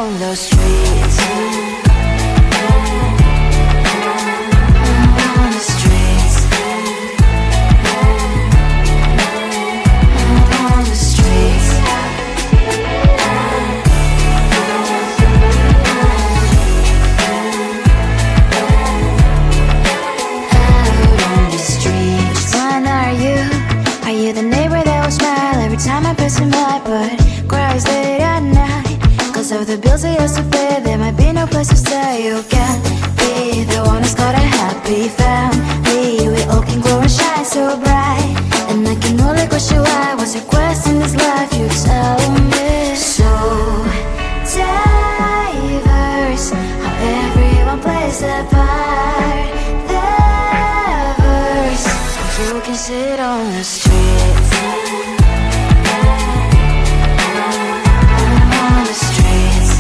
on the streets. On the streets. On the streets. Out on the streets. When are you? Are you the neighbor that will smile every time I pass him by, but cries late at night? Cause of the bills I used to pay, there might be no place to stay. You can't be the one who's got a happy family. We all can glow and shine so bright, and I can only question why. What's your quest in this life? You tell me. So diverse, how everyone plays their part. Their verse, you can sit on the streets. On the streets.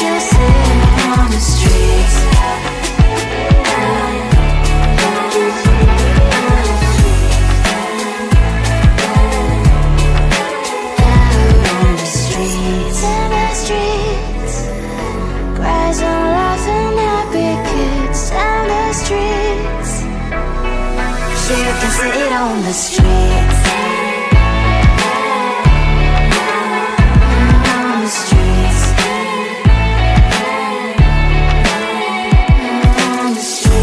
You sit on the streets. Out on the streets. In the streets. Cries and laughing happy kids. Down the streets. You can sit on the streets. On the streets. On the streets.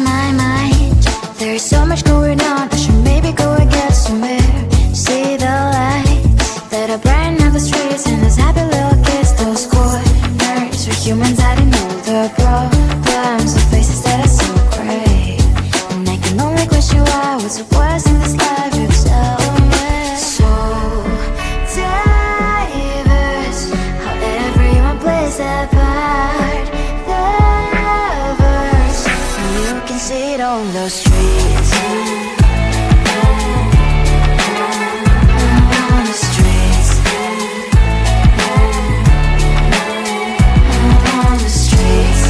my mind. There's so much going on, I should maybe go and get somewhere. See the lights that are brighten up the streets, and those happy little kids, those corners where humans hiding all the problems, the faces that are so gray. And I can only question why, what's the worst in this life if so diverse, how everyone plays their part. The verse, you can see it on those streets. On the streets. On the streets.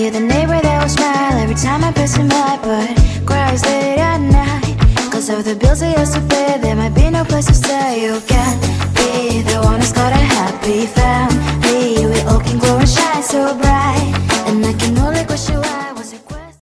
The neighbor that will smile every time I pass him by, but cries late at night 'cause of the bills I used to pay. There might be no place